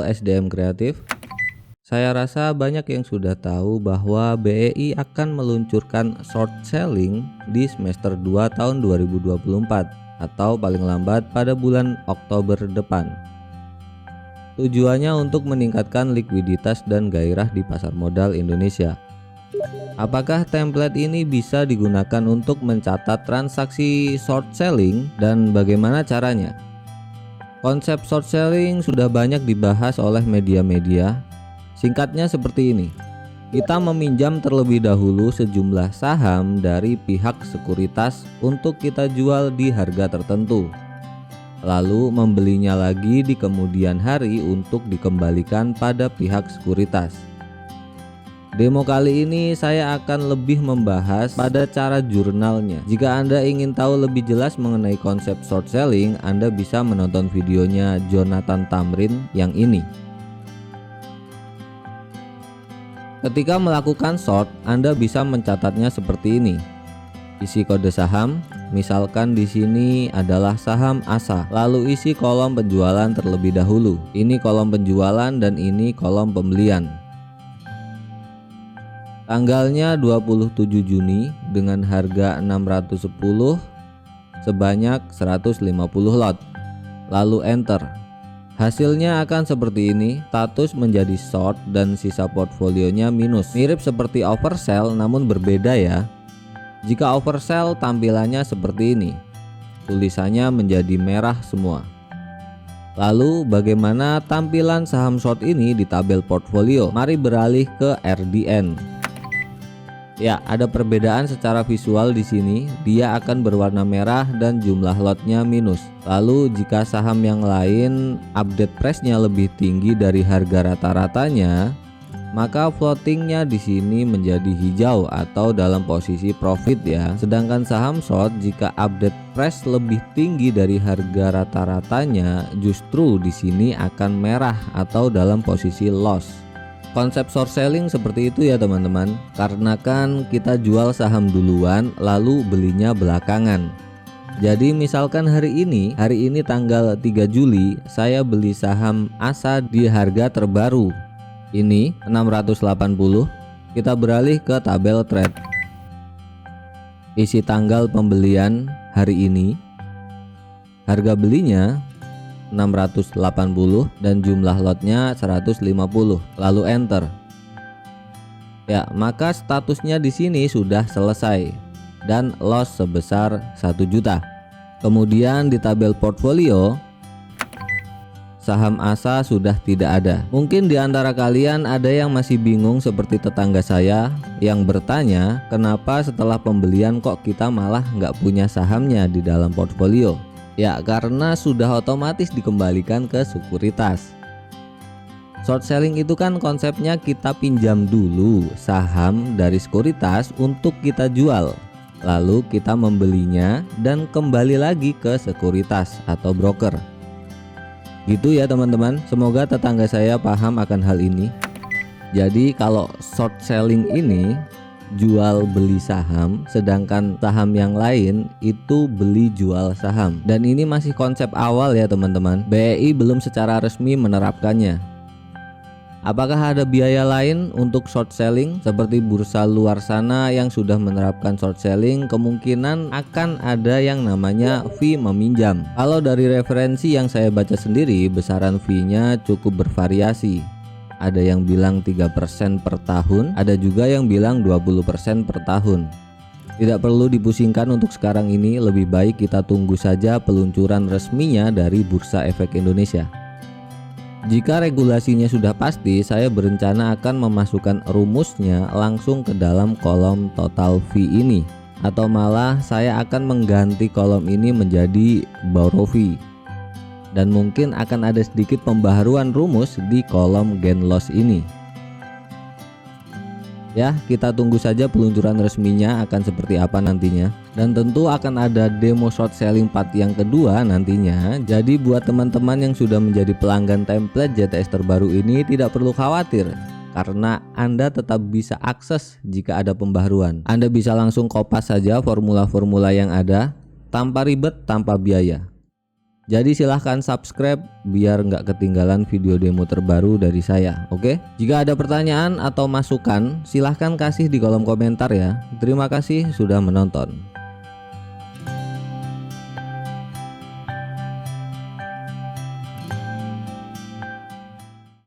SDM Kreatif. Saya rasa banyak yang sudah tahu bahwa BEI akan meluncurkan short selling di semester 2 tahun 2024 atau paling lambat pada bulan Oktober depan. Tujuannya untuk meningkatkan likuiditas dan gairah di pasar modal Indonesia. Apakah template ini bisa digunakan untuk mencatat transaksi short selling dan bagaimana caranya? Konsep short selling sudah banyak dibahas oleh media-media. Singkatnya seperti ini. Kita meminjam terlebih dahulu sejumlah saham dari pihak sekuritas untuk kita jual di harga tertentu. Lalu membelinya lagi di kemudian hari untuk dikembalikan pada pihak sekuritas. Demo kali ini saya akan lebih membahas pada cara jurnalnya. Jika Anda ingin tahu lebih jelas mengenai konsep short selling, Anda bisa menonton videonya Jonathan Tamrin yang ini. Ketika melakukan short, Anda bisa mencatatnya seperti ini. Isi kode saham, misalkan di sini adalah saham ASA. Lalu isi kolom penjualan terlebih dahulu. Ini kolom penjualan dan ini kolom pembelian. Tanggalnya 27 Juni dengan harga 610 sebanyak 150 lot. Lalu enter. Hasilnya akan seperti ini, status menjadi short dan sisa portfolionya minus. Mirip seperti oversell namun berbeda ya. Jika oversell tampilannya seperti ini, tulisannya menjadi merah semua. Lalu bagaimana tampilan saham short ini di tabel portfolio? Mari beralih ke RDN. Ya, ada perbedaan secara visual di sini. Dia akan berwarna merah dan jumlah lotnya minus. Lalu jika saham yang lain update price-nya lebih tinggi dari harga rata-ratanya, maka floatingnya di sini menjadi hijau atau dalam posisi profit ya. Sedangkan saham short jika update price lebih tinggi dari harga rata-ratanya, justru di sini akan merah atau dalam posisi loss. Konsep short selling seperti itu ya teman-teman, karena kan kita jual saham duluan lalu belinya belakangan. Jadi misalkan hari ini tanggal 3 Juli saya beli saham ASA di harga terbaru. Ini 680. Kita beralih ke tabel trade. Isi tanggal pembelian hari ini. Harga belinya 680 dan jumlah lotnya 150. Lalu enter. Ya, maka statusnya di sini sudah selesai dan loss sebesar 1 juta. Kemudian di tabel portfolio saham ASA sudah tidak ada. Mungkin di antara kalian ada yang masih bingung seperti tetangga saya yang bertanya, kenapa setelah pembelian kok kita malah nggak punya sahamnya di dalam portfolio? Ya, karena sudah otomatis dikembalikan ke sekuritas. Short selling itu kan konsepnya kita pinjam dulu saham dari sekuritas untuk kita jual. Lalu kita membelinya dan kembali lagi ke sekuritas atau broker. Gitu ya teman-teman, semoga tetangga saya paham akan hal ini. Jadi kalau short selling ini jual beli saham, sedangkan saham yang lain itu beli jual saham. Dan ini masih konsep awal ya teman-teman. BEI belum secara resmi menerapkannya. Apakah ada biaya lain untuk short selling? Seperti bursa luar sana yang sudah menerapkan short selling, kemungkinan akan ada yang namanya fee meminjam. Kalau dari referensi yang saya baca sendiri, besaran fee-nya cukup bervariasi. Ada yang bilang 3% per tahun, ada juga yang bilang 20% per tahun. Tidak perlu dipusingkan untuk sekarang ini, lebih baik kita tunggu saja peluncuran resminya dari Bursa Efek Indonesia. Jika regulasinya sudah pasti, saya berencana akan memasukkan rumusnya langsung ke dalam kolom total fee ini. Atau malah saya akan mengganti kolom ini menjadi borrow fee. Dan mungkin akan ada sedikit pembaharuan rumus di kolom gain loss ini. Ya, kita tunggu saja peluncuran resminya akan seperti apa nantinya. Dan tentu akan ada demo short selling part yang kedua nantinya. Jadi buat teman-teman yang sudah menjadi pelanggan template JTS terbaru ini tidak perlu khawatir, karena Anda tetap bisa akses jika ada pembaharuan. Anda bisa langsung kopas saja formula-formula yang ada tanpa ribet, tanpa biaya. Jadi silahkan subscribe biar nggak ketinggalan video demo terbaru dari saya. Oke? Jika ada pertanyaan atau masukan silahkan kasih di kolom komentar ya. Terima kasih sudah menonton.